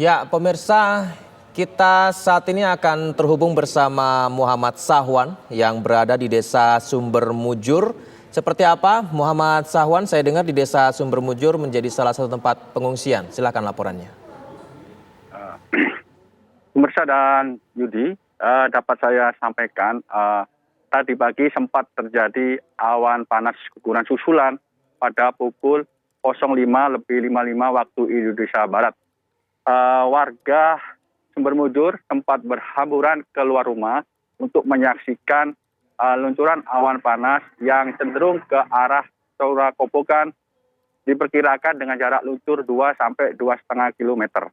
Ya, pemirsa, kita saat ini akan terhubung bersama Muhammad Sahwan yang berada di Desa Sumber Mujur. Seperti apa Muhammad Sahwan? Saya dengar di Desa Sumber Mujur menjadi salah satu tempat pengungsian. Silakan laporannya. Pemirsa dan Yudi, dapat saya sampaikan, tadi pagi sempat terjadi awan panas guguran susulan pada pukul 05.55 waktu Indonesia Barat. Warga Sumber Mujur sempat berhamburan keluar rumah untuk menyaksikan luncuran awan panas yang cenderung ke arah Saura Kobokan, diperkirakan dengan jarak luncur 2 sampai 2,5 km.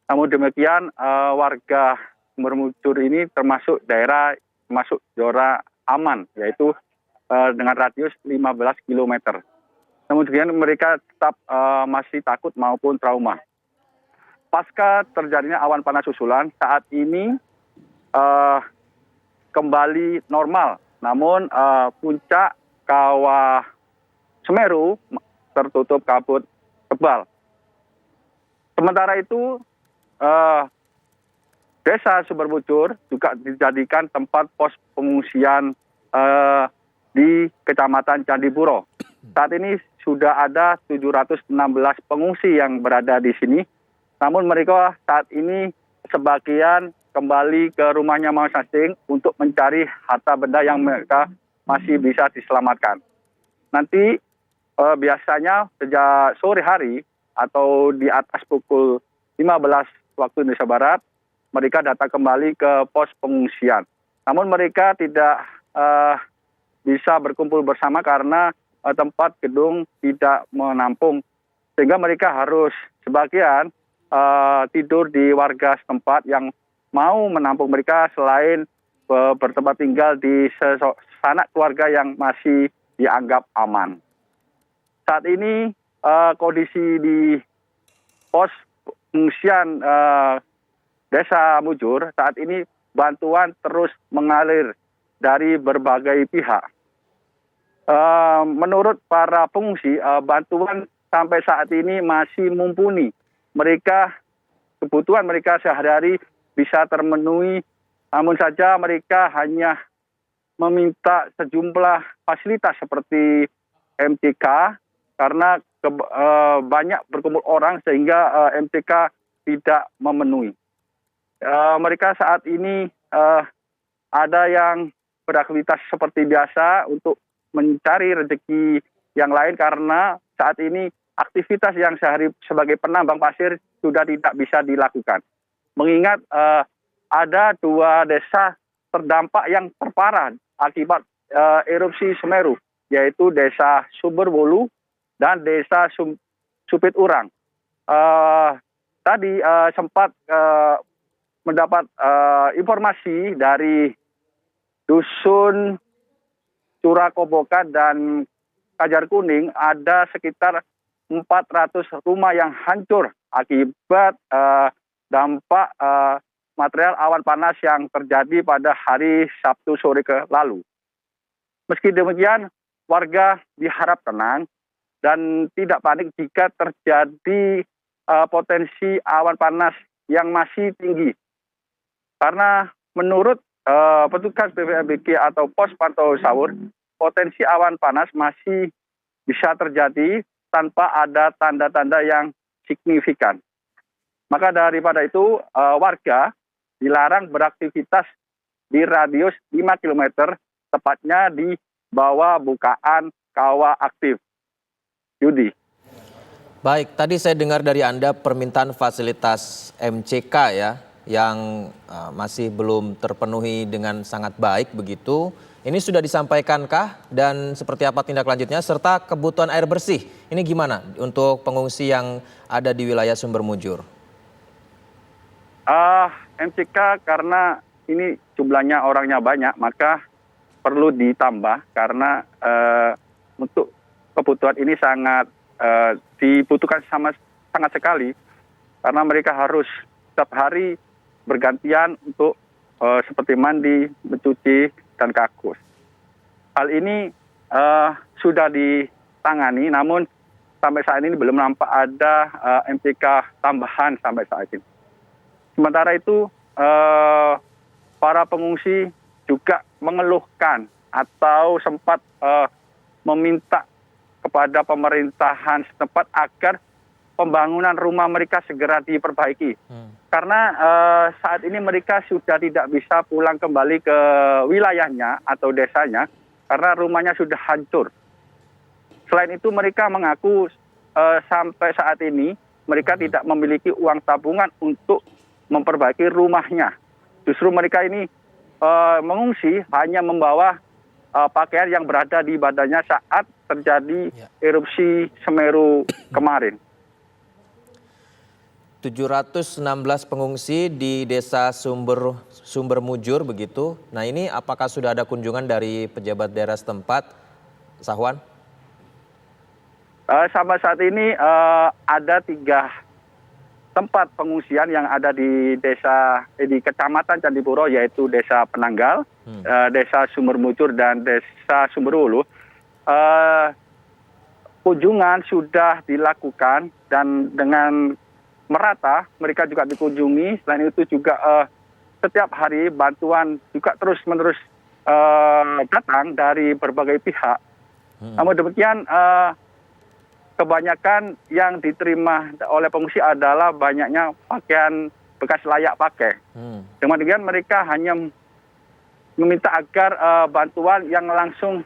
Namun demikian, warga Sumber Mujur ini termasuk daerah masuk zona aman, yaitu dengan radius 15 km. Namun demikian mereka tetap masih takut maupun trauma. Pasca terjadinya awan panas susulan, saat ini kembali normal. Namun puncak kawah Semeru tertutup kabut tebal. Sementara itu, Desa Sumber Mujur juga dijadikan tempat pos pengungsian di Kecamatan Candipuro. Saat ini sudah ada 716 pengungsi yang berada di sini. Namun mereka saat ini sebagian kembali ke rumahnya masing-masing untuk mencari harta benda yang mereka masih bisa diselamatkan. Nanti biasanya sejak sore hari atau di atas pukul 15 waktu Indonesia Barat, mereka datang kembali ke pos pengungsian. Namun mereka tidak bisa berkumpul bersama karena tempat gedung tidak menampung. Sehingga mereka harus sebagian tidur di warga setempat yang mau menampung mereka selain bertempat tinggal di sanak keluarga yang masih dianggap aman. Saat ini kondisi di pos pengungsian Desa Mujur saat ini bantuan terus mengalir dari berbagai pihak. Menurut para pengungsi, bantuan sampai saat ini masih mumpuni. Kebutuhan mereka sehari-hari bisa termenuhi, namun saja mereka hanya meminta sejumlah fasilitas seperti MCK karena banyak berkumpul orang sehingga MCK tidak memenuhi. Mereka saat ini ada yang beraktivitas seperti biasa untuk mencari rezeki yang lain karena saat ini aktivitas yang sehari sebagai penambang pasir sudah tidak bisa dilakukan. Mengingat ada 2 desa terdampak yang terparah akibat erupsi Semeru, yaitu Desa Sumberwulu dan Desa Supit Urang. Tadi sempat mendapat informasi dari Dusun Curakobokan dan Kajar Kuning ada sekitar 400 rumah yang hancur akibat dampak material awan panas yang terjadi pada hari Sabtu sore lalu. Meski demikian, warga diharap tenang dan tidak panik jika terjadi potensi awan panas yang masih tinggi. Karena menurut petugas BPMBG atau pos pantau sahur, potensi awan panas masih bisa terjadi tanpa ada tanda-tanda yang signifikan. Maka daripada itu, warga dilarang beraktivitas di radius 5 km, tepatnya di bawah bukaan kawah aktif. Yudi. Baik, tadi saya dengar dari Anda permintaan fasilitas MCK ya, yang masih belum terpenuhi dengan sangat baik begitu. Ini sudah disampaikankah dan seperti apa tindak lanjutnya serta kebutuhan air bersih? Ini gimana untuk pengungsi yang ada di wilayah Sumber Mujur? MCK karena ini jumlahnya orangnya banyak, maka perlu ditambah karena untuk kebutuhan ini sangat dibutuhkan sangat sekali karena mereka harus setiap hari bergantian untuk seperti mandi, mencuci, dan kakus. Hal ini sudah ditangani, namun sampai saat ini belum nampak ada MCK tambahan sampai saat ini. Sementara itu para pengungsi juga mengeluhkan atau sempat meminta kepada pemerintahan setempat agar pembangunan rumah mereka segera diperbaiki. Karena saat ini mereka sudah tidak bisa pulang kembali ke wilayahnya atau desanya karena rumahnya sudah hancur. Selain itu mereka mengaku sampai saat ini mereka tidak memiliki uang tabungan untuk memperbaiki rumahnya. Justru mereka ini mengungsi hanya membawa pakaian yang berada di badannya saat terjadi erupsi Semeru kemarin. 716 pengungsi di Desa Sumber Mujur begitu. Nah, ini apakah sudah ada kunjungan dari pejabat daerah setempat, Sahwan? Sampai saat ini ada 3 tempat pengungsian yang ada di Kecamatan Candipuro, yaitu Desa Penanggal, Desa Sumber Mujur, dan Desa Sumberwulu. Kunjungan sudah dilakukan dan dengan merata mereka juga dikunjungi. Selain itu juga setiap hari bantuan juga terus-menerus datang dari berbagai pihak. Namun demikian kebanyakan yang diterima oleh pengungsi adalah banyaknya pakaian bekas layak pakai. Dengan demikian mereka hanya meminta agar bantuan yang langsung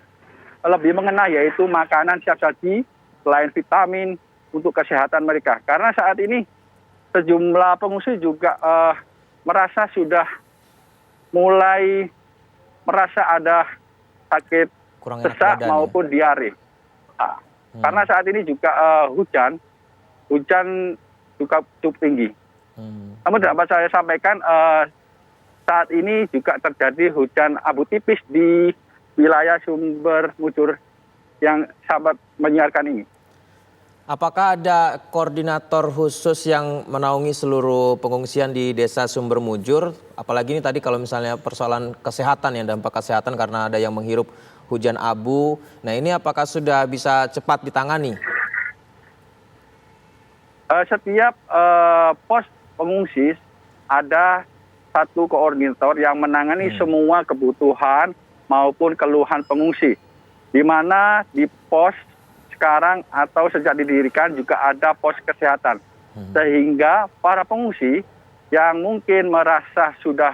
lebih mengena, yaitu makanan siap saji, selain vitamin untuk kesehatan mereka. Karena saat ini sejumlah pengungsi juga merasa sudah mulai merasa ada sakit sesak maupun diare. Karena saat ini juga hujan juga cukup tinggi. Namun dapat saya sampaikan saat ini juga terjadi hujan abu tipis di wilayah Sumber Mujur yang sahabat menyiarkan ini. Apakah ada koordinator khusus yang menaungi seluruh pengungsian di Desa Sumber Mujur? Apalagi ini tadi kalau misalnya persoalan kesehatan ya, dampak kesehatan karena ada yang menghirup hujan abu. Nah, ini apakah sudah bisa cepat ditangani? Setiap pos pengungsi ada satu koordinator yang menangani semua kebutuhan maupun keluhan pengungsi. Di mana di pos sekarang atau sejak didirikan juga ada pos kesehatan. Sehingga para pengungsi yang mungkin merasa sudah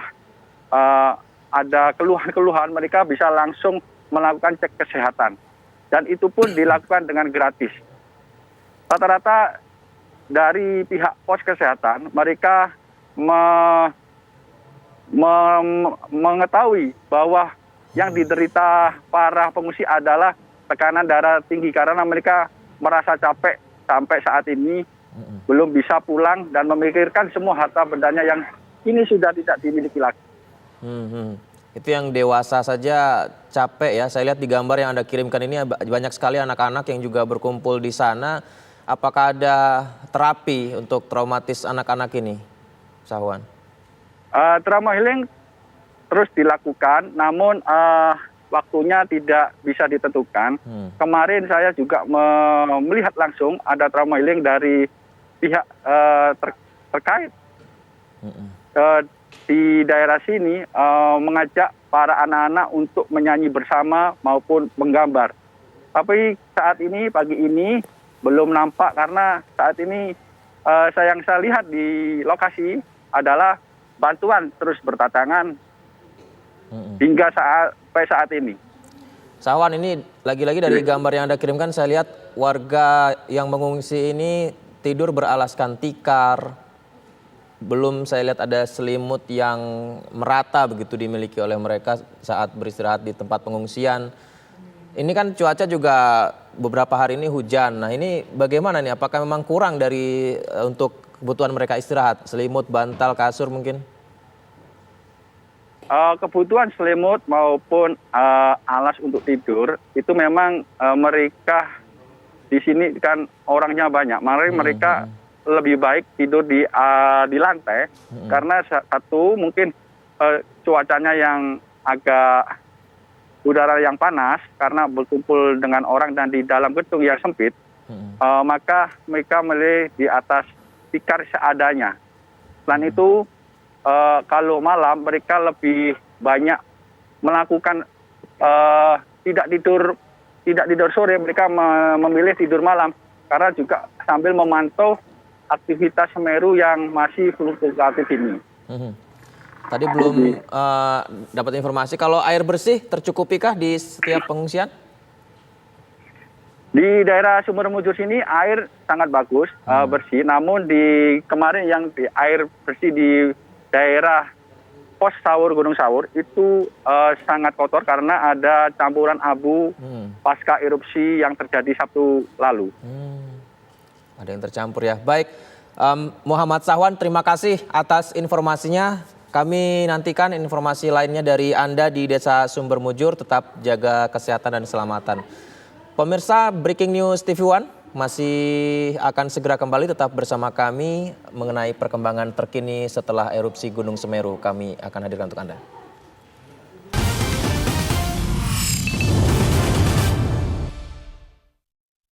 ada keluhan-keluhan, mereka bisa langsung melakukan cek kesehatan. Dan itu pun dilakukan dengan gratis. Rata-rata dari pihak pos kesehatan, mereka mengetahui bahwa yang diderita para pengungsi adalah tekanan darah tinggi karena mereka merasa capek sampai saat ini belum bisa pulang dan memikirkan semua harta bendanya yang ini sudah tidak dimiliki lagi. Itu yang dewasa saja capek ya. Saya lihat di gambar yang Anda kirimkan ini banyak sekali anak-anak yang juga berkumpul di sana. Apakah ada terapi untuk traumatis anak-anak ini, Sahwan? Trauma healing terus dilakukan, namun waktunya tidak bisa ditentukan. Kemarin saya juga melihat langsung ada trauma healing dari pihak terkait di daerah sini mengajak para anak-anak untuk menyanyi bersama maupun menggambar. Tapi saat ini, pagi ini belum nampak karena saat ini yang saya lihat di lokasi adalah bantuan terus berdatangan hingga sampai saat ini. Sahwan, ini lagi-lagi dari gambar yang Anda kirimkan saya lihat warga yang mengungsi ini tidur beralaskan tikar. Belum saya lihat ada selimut yang merata begitu dimiliki oleh mereka saat beristirahat di tempat pengungsian. Ini kan cuaca juga beberapa hari ini hujan. Nah, ini bagaimana nih? Apakah memang kurang dari untuk kebutuhan mereka istirahat? Selimut, bantal, kasur mungkin? Kebutuhan selimut maupun alas untuk tidur itu memang mereka di sini kan orangnya banyak. Mereka lebih baik tidur di lantai karena satu mungkin cuacanya yang agak udara yang panas karena berkumpul dengan orang dan di dalam gedung yang sempit. maka mereka mulai di atas tikar seadanya. Selain itu, kalau malam mereka lebih banyak melakukan tidak tidur sore, mereka memilih tidur malam karena juga sambil memantau aktivitas Semeru yang masih fluktuatif ini. Tadi belum dapat informasi kalau air bersih tercukupikah di setiap pengungsian? Di daerah Sumber Mujur sini air sangat bagus, bersih. Namun di kemarin yang di air bersih di daerah Pos Sawur Gunung Sawur itu sangat kotor karena ada campuran abu pasca erupsi yang terjadi Sabtu lalu. Ada yang tercampur ya. Baik, Muhammad Sahwan, terima kasih atas informasinya. Kami nantikan informasi lainnya dari Anda di Desa Sumber Mujur. Tetap jaga kesehatan dan keselamatan. Pemirsa, Breaking News TV One masih akan segera kembali, tetap bersama kami mengenai perkembangan terkini setelah erupsi Gunung Semeru. Kami akan hadirkan untuk Anda.